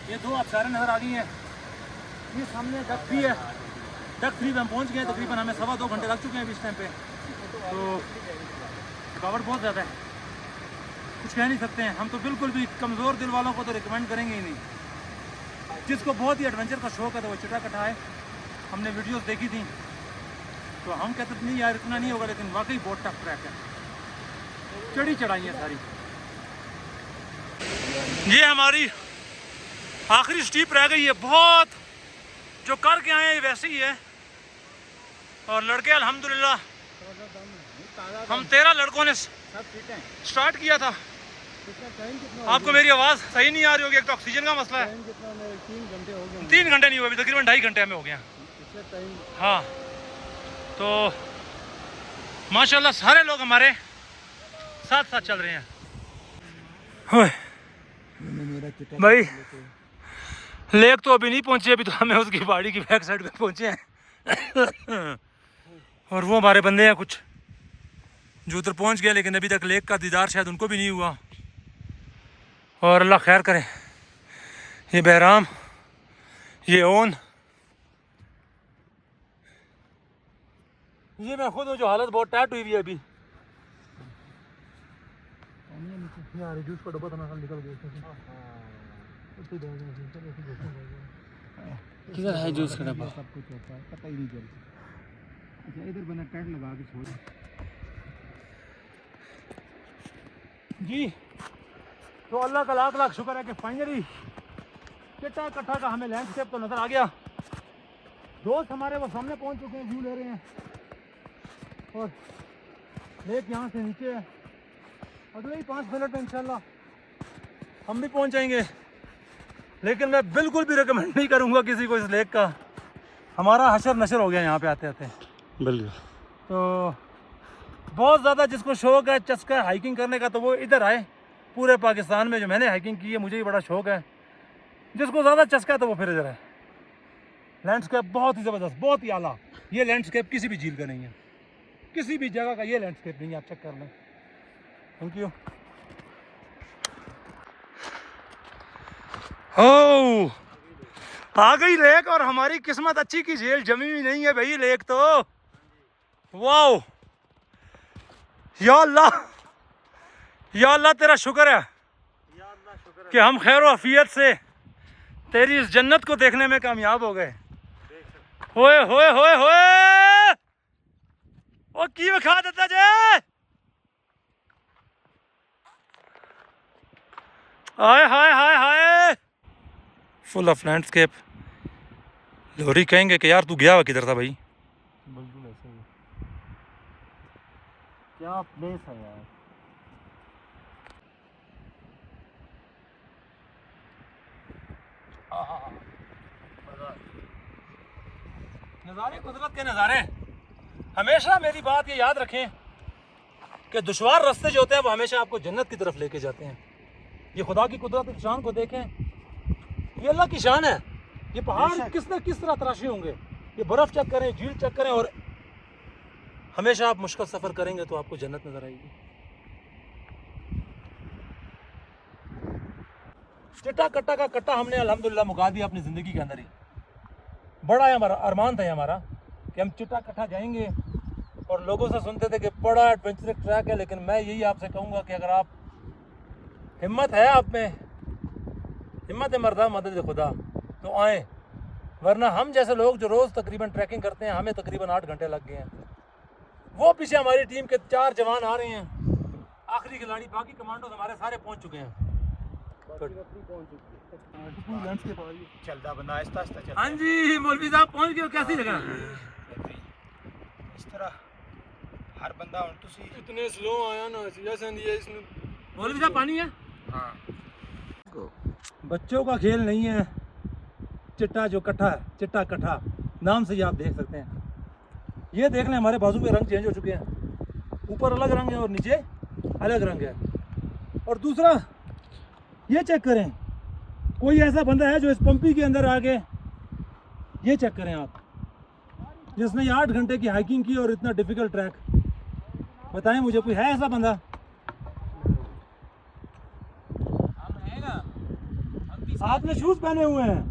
[SPEAKER 3] ये दो आबशारें नज़र आ गई हैं। ये सामने डक 3 है, डक 3 पे हम पहुंच गए। तकरीबन हमें 2.25 घंटे लग चुके हैं अभी इस टाइम पे। तो थकावट बहुत ज़्यादा है, कुछ कह नहीं सकते हैं हम तो। बिल्कुल भी कमज़ोर दिल वालों को तो रिकमेंड करेंगे ही नहीं। जिसको बहुत ही एडवेंचर का शौक़ है तो वो चिट्टा कट्टा है। हमने वीडियोस देखी थी तो हम कहते नहीं यार इतना नहीं होगा, लेकिन वाकई बहुत टफ ट्रैक है, चढ़ी चढ़ाई है सारी। ये हमारी आखिरी स्टीप रह गई है बहुत, जो करके आए हैं वैसे ही है। और लड़के अल्हम्दुलिल्लाह, हम 13 लड़कों ने स्टार्ट किया था। आपको मेरी आवाज़ सही नहीं आ रही होगी, एक तो ऑक्सीजन का मसला है। 3 घंटे नहीं हुए अभी, तकरीबन 2.5 घंटे हमें हो गया। हाँ, तो माशाल्लाह सारे लोग हमारे साथ साथ चल रहे हैं। भाई लेक तो अभी नहीं पहुंचे, अभी तो हमें उसकी पहाड़ी की बैक साइड पे पहुंचे हैं। और वो हमारे बंदे हैं कुछ जो उधर पहुंच गए, लेकिन अभी तक लेक का दीदार शायद उनको भी नहीं हुआ। और अल्लाह खैर करे। ये बहराम, ये ओन, ये मैं खुद हूँ जो हालत बहुत टाइट हुई हुई है अभी। यार जूस का डब्बा तो निकल गया।
[SPEAKER 8] किधर है जूस का डब्बा?
[SPEAKER 4] सब कुछ होता है, पता ही नहीं चलता। अच्छा इधर बना टेंट लगा के छोड़
[SPEAKER 3] जी। तो अल्लाह का लाख लाख शुक्र है कि फाइनली चिट्टा कट्टा का हमें लैंडस्केप तो नज़र आ गया। दोस्त हमारे वो सामने पहुंच चुके हैं, व्यू ले रहे हैं। और लेक यहाँ से नीचे है, अगले ही 5 मिनट में इंशाल्लाह हम भी पहुंच जाएंगे। लेकिन मैं बिल्कुल भी रिकमेंड नहीं करूँगा किसी को इस लेक का। हमारा हशर नशर हो गया यहाँ पे आते आते।
[SPEAKER 2] बिल्कुल।
[SPEAKER 3] तो बहुत ज़्यादा जिसको शौक़ है, चस्का है हाइकिंग करने का, तो वो इधर आए। पूरे पाकिस्तान में जो मैंने हाइकिंग की है, मुझे भी बड़ा शौक़ है।
[SPEAKER 1] जिसको ज़्यादा चस्का है तो वो फिर इधर है। लैंडस्केप बहुत ही ज़बरदस्त, बहुत ही आला। ये लैंडस्केप किसी भी झील का नहीं है, किसी भी जगह का ये लैंडस्केप नहीं है, आप चेक कर लें। Thank you. हो आ गई लेक, और हमारी किस्मत अच्छी की झील जमी हुई नहीं है भाई लेक तो। वाओ या अल्लाह तेरा शुक्र है कि हम खैर आफियत से तेरी इस जन्नत को देखने में कामयाब हो गए। होए होए होए होए ओ की विखा देता जे। हाय हाय हाय हाय, फुल ऑफ लैंडस्केप। लोरी कहेंगे कि यार तू गया हुआ किधर था भाई।
[SPEAKER 2] बिल्कुल ऐसे ही, क्या प्लेस है यार।
[SPEAKER 1] नज़ारे, कुदरत के नज़ारे। हमेशा मेरी बात ये याद रखें कि दुश्वार रास्ते जो होते हैं वो हमेशा आपको जन्नत की तरफ लेके जाते हैं। ये खुदा की कुदरत की शान को देखें, ये अल्लाह की शान है। ये पहाड़ किस तरह तराशे होंगे, ये बर्फ़ चेक करें, झील चेक करें, और हमेशा आप मुश्किल सफ़र करेंगे तो आपको जन्नत नज़र आएगी। चिट्टा कट्टा का कट्टा हमने अल्हम्दुलिल्लाह मुका दिया अपनी ज़िंदगी के अंदर ही। बड़ा है हमारा अरमान था हमारा कि हम चिट्टा कट्टा जाएंगे, और लोगों से सुनते थे कि बड़ा एडवेंचरस ट्रैक है। लेकिन मैं यही आपसे कहूँगा कि अगर आप हिम्मत है, आप में हिम्मत है मर्दा मदद खुदा, तो आएँ। वरना हम जैसे लोग जो रोज़ तकरीबन ट्रैकिंग करते हैं, हमें तकरीबन 8 घंटे लग गए हैं। वो पीछे हमारी टीम के 4 जवान आ रहे हैं, आखिरी खिलाड़ी, बाकी कमांडोज हमारे सारे पहुंच चुके हैं।
[SPEAKER 4] चलता बंदा आहिस्ता आहिस्ता चलता
[SPEAKER 1] हाँ जी मौलवी साहब पहुंच गए, कैसी जगह?
[SPEAKER 4] इस तरह हर बंदा हुन तुसी
[SPEAKER 6] इतने स्लो आया ना जैसे ये इसमें।
[SPEAKER 1] मौलवी साहब पानी है?
[SPEAKER 4] हाँ
[SPEAKER 1] बच्चों का खेल नहीं है चिट्टा जो कट्ठा है, चिट्टा कट्ठा नाम से ही आप देख सकते हैं। ये देख लें हमारे बाजू के रंग चेंज हो चुके हैं, ऊपर अलग रंग है और नीचे अलग रंग है। और दूसरा ये चेक करें, कोई ऐसा बंदा है जो इस पंपी के अंदर आके, ये चेक करें आप, जिसने 8 घंटे की हाइकिंग की और इतना डिफिकल्ट ट्रैक, बताएं मुझे कोई है ऐसा बंदा? आपने शूज पहने हुए हैं,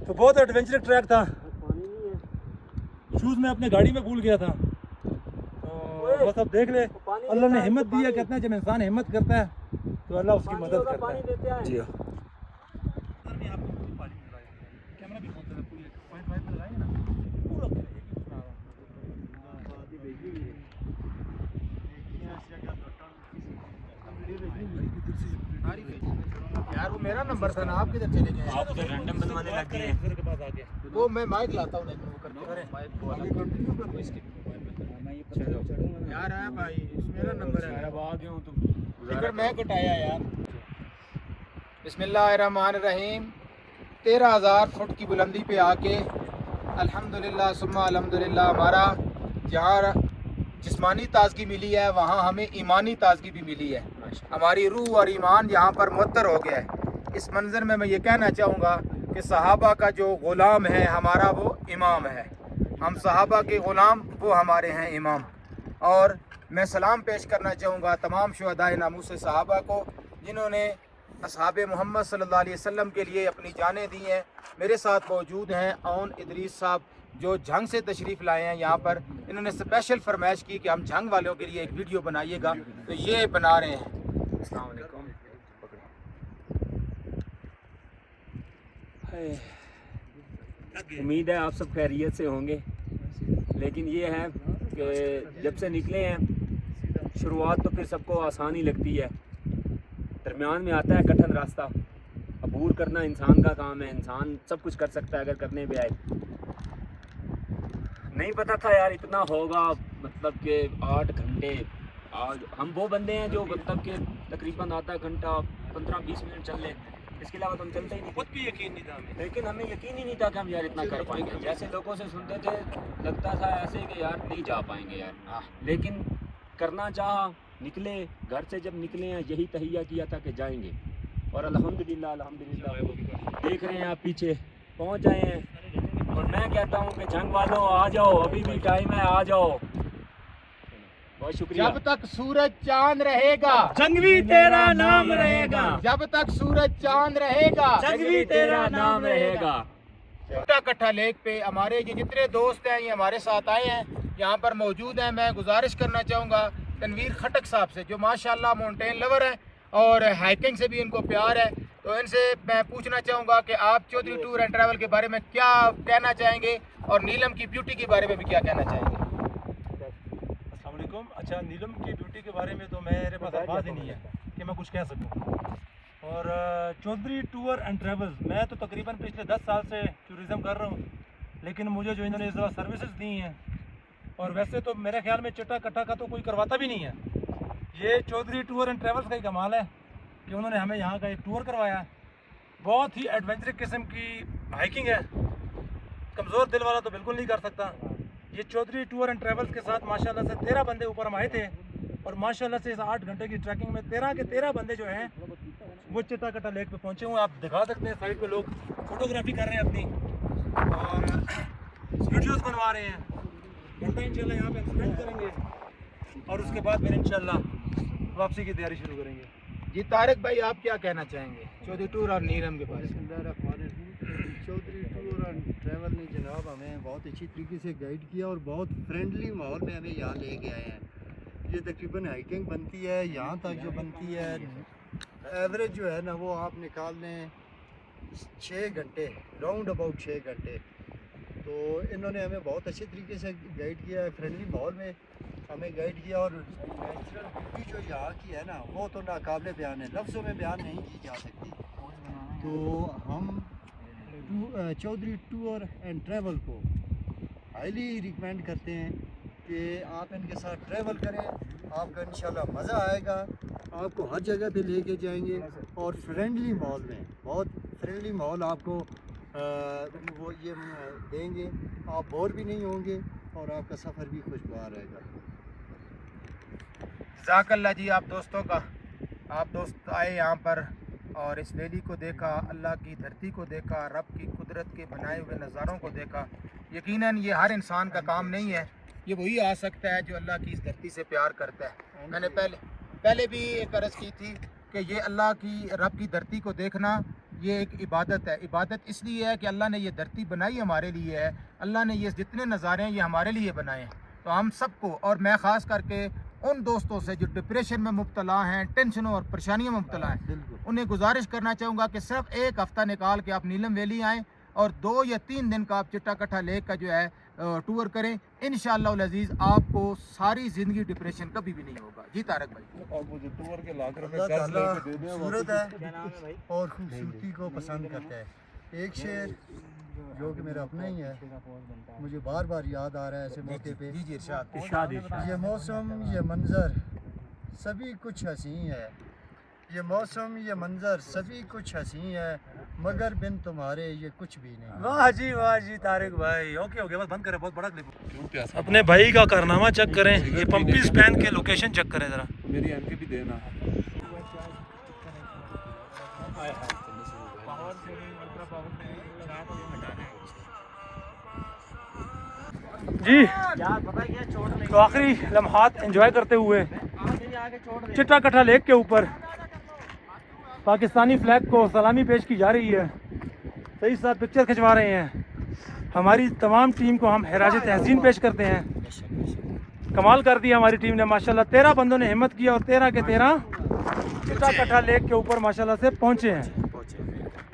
[SPEAKER 1] तो बहुत एडवेंचरस ट्रैक था। शूज मैं अपने गाड़ी में भूल गया था, तो बस अब देख ले, अल्लाह ने हिम्मत दी है। कहते हैं जब इंसान हिम्मत करता है तो अल्लाह उसकी मदद करता है। जी हाँ।
[SPEAKER 4] यार वो मेरा नंबर था ना, आप किधर चले गए?
[SPEAKER 1] आप उधर रैंडम बनवाने लग गए हैं के पास आके।
[SPEAKER 4] वो मैं माइक लाता हूँ, लेकिन वो यार है भाई, मेरा नंबर है। अब आ गया हूँ तुम फिक्र मैं कटाया यार। बिस्मिल्लाहिर्रहमानिर्रहीम। 13,000 फुट की बुलंदी पे आके अल्हम्दुलिल्लाह सुम्मा अल्हम्दुलिल्लाह हमारा जहाँ जिस्मानी ताजगी मिली है, वहाँ हमें ईमानी ताजगी भी मिली है। हमारी रूह और ईमान यहाँ पर मुअत्तर हो गया है। इस मंज़र में मैं ये कहना चाहूँगा कि सहाबा का जो ग़ुलाम है हमारा, वो इमाम है। हम सहाबा के ग़ुलाम, वो हमारे हैं इमाम। और मैं सलाम पेश करना चाहूँगा तमाम शुहदाए नामूस सहाबा को, जिन्होंने असहाबे मोहम्मद सल्लल्लाहु अलैहि वसल्लम के लिए अपनी जानें दी हैं। मेरे साथ मौजूद हैं औन इदरीस साहब, जो झंग से तशरीफ़ लाए हैं यहाँ पर। इन्होंने स्पेशल फरमाइश की कि हम झंग वालों के लिए एक वीडियो बनाइएगा, तो ये बना रहे हैं। अस्सलाम वालेकुम।
[SPEAKER 8] उम्मीद है आप सब खैरियत से होंगे। लेकिन ये है कि जब से निकले हैं, शुरुआत तो फिर सबको आसान ही लगती है, दरमियान में आता है कठिन रास्ता। अबूर करना इंसान का काम है, इंसान सब कुछ कर सकता है अगर करने पे आए। नहीं पता था यार इतना होगा, मतलब कि 8 घंटे। आज हम वो बंदे हैं जो मतलब कि तकरीबन आधा घंटा 15-20 मिनट चल लें, इसके अलावा तो हम चलते ही नहीं। खुद भी यकीन नहीं था हमें, लेकिन हमें यकीन ही नहीं था कि हम यार इतना कर पाएंगे। जैसे लोगों से सुनते थे, लगता था ऐसे कि यार नहीं जा पाएंगे यार, लेकिन करना चाहा, निकले। घर से जब निकले हैं यही तहिया किया था कि जाएंगे। और अल्हम्दुलिल्लाह अल्हम्दुलिल्लाह देख रहे हैं आप पीछे पहुंच आए हैं। और मैं कहता हूं कि जंग वालों आ जाओ, अभी भी टाइम है, आ जाओ। बहुत शुक्रिया।
[SPEAKER 4] जब तक सूरज चांद रहेगा
[SPEAKER 1] जंग भी तेरा नाम रहेगा,
[SPEAKER 4] जब तक सूरज चांद रहेगा
[SPEAKER 1] जंग भी तेरा नाम रहेगा।
[SPEAKER 4] छोटा कट्ठा लेक पे हमारे ये जितने दोस्त हैं ये हमारे साथ आए हैं, यहाँ पर मौजूद हैं। मैं गुजारिश करना चाहूँगा तनवीर खटक साहब से, जो माशाल्लाह माउंटेन लवर हैं और हाइकिंग से भी इनको प्यार है, तो इनसे मैं पूछना चाहूँगा कि आप चौधरी टूर एंड ट्रैवल के बारे में क्या कहना चाहेंगे और नीलम की ब्यूटी के बारे में भी क्या कहना चाहेंगे।
[SPEAKER 1] अस्सलाम वालेकुम। अच्छा, नीलम की ब्यूटी के बारे में तो मेरे पास अल्फाज ही नहीं है कि मैं कुछ कह सकूं। और चौधरी टूर एंड ट्रैवल्स, मैं तो तकरीबन पिछले 10 साल से टूरिज़म कर रहा हूं, लेकिन मुझे जो इन्होंने इस दफ़ा सर्विसेज दी हैं, और वैसे तो मेरे ख्याल में चिट्टा कट्टा का तो कोई करवाता भी नहीं है। ये चौधरी टूर एंड ट्रैवल्स का ही कमाल है कि उन्होंने हमें यहाँ का एक टूर करवाया। बहुत ही एडवेंचरस किस्म की हाइकिंग है, कमज़ोर दिल वाला तो बिल्कुल नहीं कर सकता। ये चौधरी टूर एंड ट्रैवल्स के साथ माशाल्लाह से 13 बंदे ऊपर हम आए थे, और माशाल्लाह से इस 8 घंटे की ट्रैकिंग में 13 के 13 बंदे जो हैं वो चिट्टा कट्टा लेक पे पहुँचे हुए। आप दिखा सकते हैं साइड पे लोग फोटोग्राफी कर रहे हैं अपनी, और वीडियोस बनवा रहे हैं। घंटा इंशाल्लाह यहाँ पे स्पेंड करेंगे, और उसके बाद फिर इंशाल्लाह वापसी की तैयारी शुरू करेंगे।
[SPEAKER 4] जी तारिक भाई, आप क्या कहना चाहेंगे चौधरी टूर और नीलम के बारे में।
[SPEAKER 7] चौधरी टूर एंड ट्रैवल ने जनाब हमें बहुत अच्छी तरीके से गाइड किया और बहुत फ्रेंडली माहौल में हमें यहाँ लेके आए हैं। ये तकरीबन हाइकिंग बनती है, यहाँ तक जो बनती है एवरेज जो है ना वो आप निकाल लें 6 घंटे, राउंड अबाउट 6 घंटे। तो इन्होंने हमें बहुत अच्छे तरीके से गाइड किया है, फ्रेंडली माहौल में हमें गाइड किया। और नेचुरल ब्यूटी जो यहाँ की है ना वो तो नाकाबिले बयान है, लफ्ज़ों में बयान नहीं की जा सकती। तो हम चौधरी टूर एंड ट्रैवल को हाईली रिकमेंड करते हैं कि आप इनके साथ ट्रैवल करें, आपका इंशाल्लाह मज़ा आएगा। आपको हर जगह पे लेके जाएंगे और फ्रेंडली माहौल में, बहुत फ्रेंडली माहौल आपको वो ये देंगे। आप बोर भी नहीं होंगे और आपका सफ़र भी खुशगवार रहेगा।
[SPEAKER 4] जज़ाकल्लाह जी आप दोस्तों का। आप दोस्त आए यहाँ पर और इस वैली को देखा, अल्लाह की धरती को देखा, रब की कुदरत के बनाए हुए नज़ारों को देखा। यकीनन ये हर इंसान का काम नहीं है, ये वही आ सकता है जो अल्लाह की इस धरती से प्यार करता है। मैंने पहले भी एक अर्ज़ की थी कि ये अल्लाह की रब की धरती को देखना ये एक इबादत है। इबादत इसलिए है कि अल्लाह ने ये धरती बनाई हमारे लिए है, अल्लाह ने ये जितने नज़ारे हैं ये हमारे लिए बनाए हैं। तो हम सबको, और मैं ख़ास करके उन दोस्तों से जो डिप्रेशन में मुब्तला हैं, टेंशनों और परेशानियों में मुब्तला हैं, उन्हें गुजारिश करना चाहूँगा कि सिर्फ एक हफ़्ता निकाल के आप नीलम वैली आएँ और 2 या 3 दिन का आप चिट्टा कट्ठा लेक का जो है टूर करें। इंशाअल्लाह अज़ीज़ आपको सारी ज़िंदगी डिप्रेशन कभी भी नहीं होगा। जी तारक भाई।
[SPEAKER 2] और मुझे टूर के लाकर में
[SPEAKER 7] अल्लाह
[SPEAKER 2] कर्ज
[SPEAKER 7] ताला
[SPEAKER 2] लेके दे दें
[SPEAKER 7] खूबसूरत है और खूबसूरती को पसंद करता है। एक शेर जो कि मेरा अपना ही है, मुझे बार बार याद आ रहा है ऐसे मौके पे।
[SPEAKER 4] जी इरशाद।
[SPEAKER 7] ये मौसम, ये मंज़र सभी कुछ हसी है, ये मौसम, ये मंज़र सभी कुछ हसी है, मगर बिन तुम्हारे ये कुछ भी नहीं।
[SPEAKER 1] वाह जी तारिक भाई। ओके हो गया, बस बंद करें, बहुत बड़ा क्लिप।
[SPEAKER 2] क्यों प्यासा
[SPEAKER 3] अपने भाई का कारनामा चेक करें, ये पंपी स्पैन के लोकेशन चेक करें ज़रा।
[SPEAKER 2] मेरी एमके भी देना।
[SPEAKER 1] जी तो आखिरी लम्हात एंजॉय करते हुए चिट्टा कट्ठा लेक के ऊपर पाकिस्तानी फ्लैग को सलामी पेश की जा रही है, सही साथ पिक्चर खिंचवा रहे हैं। हमारी तमाम टीम को हम खराज तहसीन पेश करते हैं। कमाल कर दिया हमारी टीम ने माशाल्लाह। 13 बंदों ने हिम्मत किया और 13 के 13 चिट्टा कट्ठा लेक के ऊपर माशाल्लाह से पहुंचे हैं।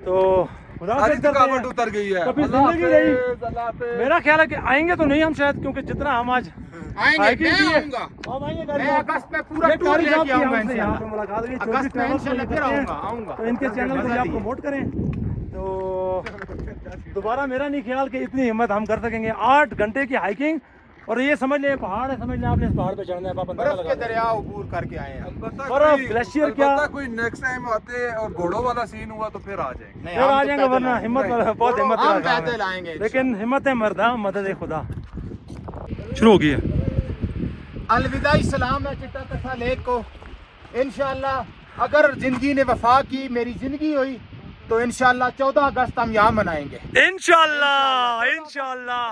[SPEAKER 1] तो
[SPEAKER 2] सारी थकावट उतर गई है।
[SPEAKER 1] कभी जिंदगी रही। मेरा ख्याल है कि आएंगे तो नहीं हम शायद, क्योंकि जितना हम आज
[SPEAKER 4] आएंगे,
[SPEAKER 1] hiking
[SPEAKER 4] मैं
[SPEAKER 1] की है,
[SPEAKER 4] आऊँगा।
[SPEAKER 1] हम आएंगे
[SPEAKER 4] मैं अगस्त में पूरा
[SPEAKER 1] ये
[SPEAKER 4] टूर
[SPEAKER 1] कार
[SPEAKER 4] लेके
[SPEAKER 1] आपकी
[SPEAKER 4] आऊँगा
[SPEAKER 1] हमसे यहाँ पे
[SPEAKER 4] इंशाल्लाह।
[SPEAKER 1] मुलाकात हुई।
[SPEAKER 4] अगस्त
[SPEAKER 1] चौधरी
[SPEAKER 4] में
[SPEAKER 1] ट्रैवल्स को
[SPEAKER 4] इंशाल्लाह
[SPEAKER 1] ये
[SPEAKER 4] फिर
[SPEAKER 1] करते हैं,
[SPEAKER 4] आऊँगा।
[SPEAKER 1] तो इनके चैनल को भी आप प्रमोट करें। तो दोबारा मेरा नहीं ख्याल कि इतनी हिम्मत हम कर सकेंगे। 8 घंटे की हाइकिंग, और ये समझ लें पहाड़ है, समझ लें आपने इस पहाड़ पे चढ़ना है। आप अंदाजा
[SPEAKER 4] बर्फ
[SPEAKER 1] लगा
[SPEAKER 4] के दरिया अबूर करके आए हैं।
[SPEAKER 1] बर्फ, ग्लेशियर क्या,
[SPEAKER 2] कोई नेक्स्ट टाइम आते और घोड़ों वाला सीन हुआ तो फिर आ जाएंगे।
[SPEAKER 1] फिर आ जाएंगे, वरना हिम्मत वाला बहुत हिम्मत
[SPEAKER 4] हम
[SPEAKER 1] वाला काम
[SPEAKER 4] पैदल
[SPEAKER 1] है।
[SPEAKER 4] आएंगे।
[SPEAKER 1] लेकिन हिम्मत है मर्दा, मदद खुदा। शुरू हो गई है।
[SPEAKER 4] अलविदा सलाम है चिट्टा कट्ठा लेक को। इंशाअल्लाह अगर जिंदगी ने वफा की, मेरी जिंदगी हुई, तो इंशाल्लाह 14 अगस्त हम यहाँ मनाएंगे।
[SPEAKER 3] इंशाल्लाह इंशाल्लाह।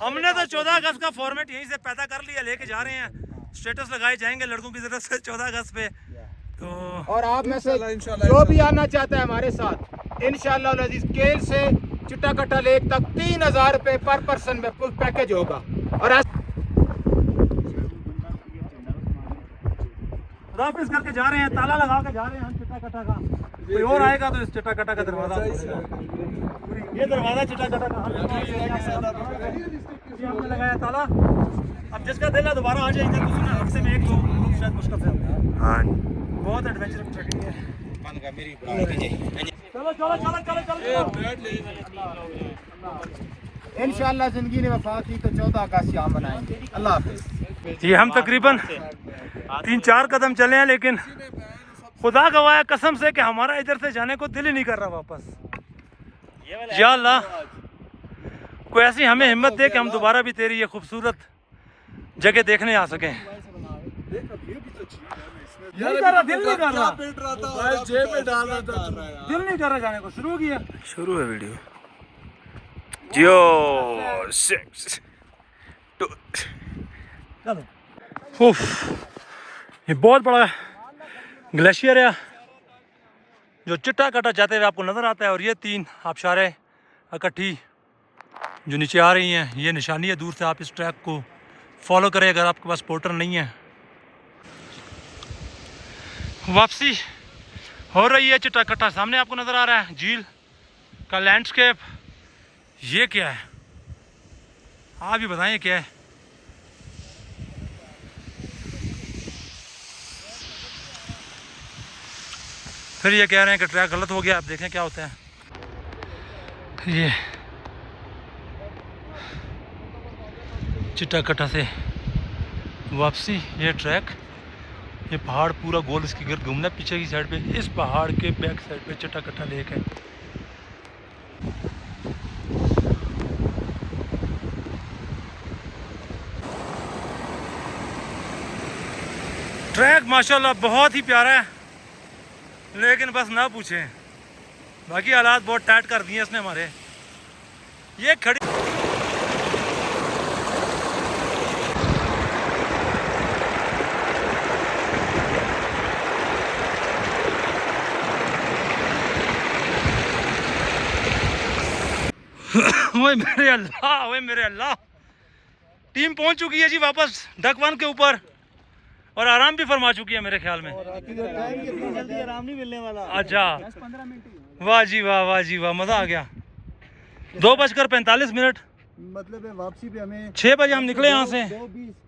[SPEAKER 3] हमने तो 14 अगस्त का फॉर्मेट यहीं से पैदा कर लिया, लेके जा रहे हैं, स्टेटस लगाए जाएंगे लड़कों की तरफ से 14 अगस्त पे। तो
[SPEAKER 4] और आप में से जो भी आना चाहता है हमारे साथ, इंशाल्लाह अज़ीज़ केल से चिट्टा कट्टा लेक तक 3000 रुपये पर पर्सन में फुल पैकेज होगा। और
[SPEAKER 1] वापस करके जा रहे हैं, ताला लगा के जा रहे हैं हम चिट्टा कट्टा का। कोई और आएगा तो इस चिट्टा कट्टा का दरवाजा, ये दरवाजा चिट्टा कट्टा का ये हमने लगाया ताला। अब जिसका दिल है दोबारा आ जाएगा, तो सुना हफ्ते में 1-2 लोग शायद मुश्किल से आते हैं।
[SPEAKER 3] हाँ
[SPEAKER 1] बहुत एडवेंचर ट्रैकिंग है। चलो चलो चलो चलो चलो।
[SPEAKER 4] इंशाल्लाह जिंदगी ने वफा की तो 14 अगस्त यहाँ मनाएंगे। अल्लाह हाफिज़।
[SPEAKER 3] ये हम तकरीबन 3-4 कदम चले हैं, लेकिन खुदा गवाह है कसम से कि हमारा इधर से जाने को दिल ही नहीं कर रहा वापस। या अल्लाह कोई ऐसी हमें हिम्मत दे कि हम दोबारा भी तेरी ये खूबसूरत जगह देखने आ सकें।
[SPEAKER 1] दिल नहीं कर रहा, दिल नहीं कर रहा,
[SPEAKER 6] जेब में डाल रहा था।
[SPEAKER 1] दिल नहीं कर रहा जाने को। शुरू किया,
[SPEAKER 3] शुरू है वीडियो। जियो 6 2
[SPEAKER 1] चलो।
[SPEAKER 3] उफ, ये बहुत बड़ा ग्लेशियर है जो चिट्टा कटा जाते हुए आपको नज़र आता है। और ये 3 आबशारें इकट्ठी जो नीचे आ रही हैं, ये निशानी है। दूर से आप इस ट्रैक को फॉलो करें अगर आपके पास पोर्टर नहीं है। वापसी हो रही है चिट्टा कट्टा, सामने आपको नज़र आ रहा है झील का लैंडस्केप। ये क्या है आप ही बताएं क्या है। फिर ये कह रहे हैं कि ट्रैक गलत हो गया, आप देखें क्या होता है। ये चिट्टा कट्टा से वापसी, ये ट्रैक, ये पहाड़ पूरा गोल इसके गिर्द घूमना है। पीछे की साइड पे, इस पहाड़ के बैक साइड पे चिट्टा कट्टा लेक है। ट्रैक माशाल्लाह बहुत ही प्यारा है, लेकिन बस ना पूछें, बाकी हालात बहुत टाइट कर दिए इसने हमारे। ये खड़ी ओए मेरे अल्लाह, ओए मेरे अल्लाह। टीम पहुंच चुकी है जी वापस डक 1 के ऊपर, और आराम भी फरमा चुकी है मेरे ख्याल में।
[SPEAKER 1] जल्दी आराम नहीं मिलने वाला।
[SPEAKER 3] अच्छा, वाह जी वाह, वाह जी वाह, मज़ा आ गया। 2:45
[SPEAKER 7] मतलब है वापसी पे हमें
[SPEAKER 3] 6 बजे हम निकले यहाँ से।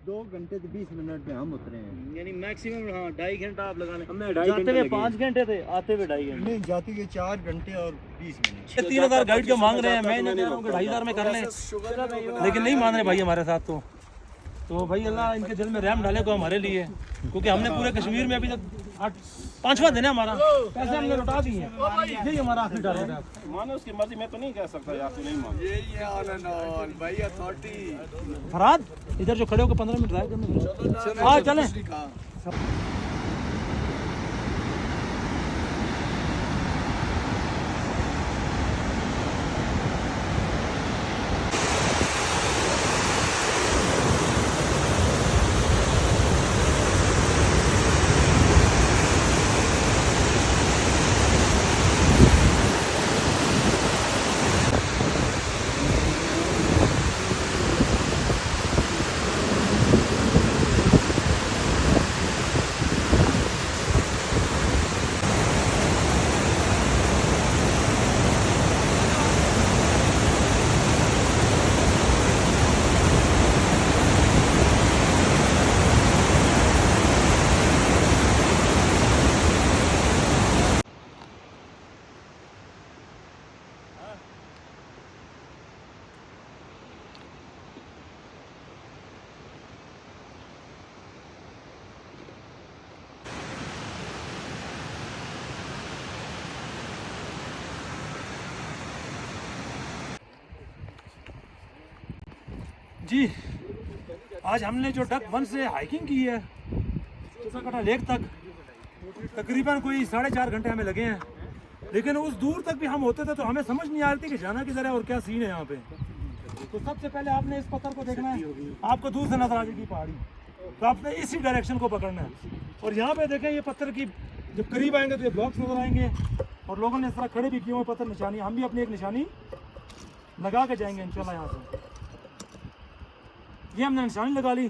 [SPEAKER 7] 2 घंटे 20 मिनट में हम उतरे हैं।
[SPEAKER 1] यानी मैक्सिमम 2.5 घंटा आप लगा लें। हमने 2.5 घंटे, 5 घंटे थे, आते हुए 2.5 घंटे।
[SPEAKER 7] नहीं, जाते हुए 4 घंटे और 20 मिनट।
[SPEAKER 3] 3000 गाइड जो मांग रहे हैं, मैं इन्हें कह रहा हूँ कि 2500 में कर लें, लेकिन नहीं मान रहे भाई हमारे साथ। तो भाई अल्लाह इनके दिल में रहम डाले को हमारे लिए, क्योंकि हमने पूरे कश्मीर में अभी तक 5वां दिन है हमारा, पैसे हमने लौटा दिए हैं। यही हमारा आखिरी टारगेट है।
[SPEAKER 2] मानो उसकी मर्जी, मैं तो नहीं कह सकता यार, तू नहीं मान।
[SPEAKER 1] फरहाद इधर जो खड़े होकर 15 मिनट ड्राइव करने, हाँ चलें।
[SPEAKER 3] जी आज हमने जो डक 1 से हाइकिंग की है चिट्टा कट्टा लेक तक,
[SPEAKER 1] तकरीबन कोई 4.5 घंटे हमें लगे हैं, लेकिन उस दूर तक भी हम होते थे तो हमें समझ नहीं आ रही थी कि जाना किधर है और क्या सीन है यहाँ पे। तो सबसे पहले आपने इस पत्थर को देखना है, आपको दूर से नजर आ जाएगी पहाड़ी, तो आपने इसी डायरेक्शन को पकड़ना है। और यहाँ पे देखें ये पत्थर की जब करीब आएंगे तो ये ब्लॉक्स नजर आएंगे और लोगों ने इस तरह खड़े भी किए हुए पत्थर निशानी, हम भी अपनी एक निशानी लगा के जाएंगे इंशाल्लाह। यहाँ से ये हमने निशानी लगा ली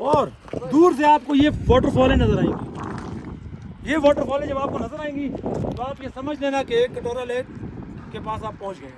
[SPEAKER 1] और दूर से आपको ये वाटरफॉलें नजर आएंगी। ये वाटरफॉलें जब आपको नजर आएंगी तो आप ये समझ लेना कि एक कटोरा लेक के पास आप पहुंच गए।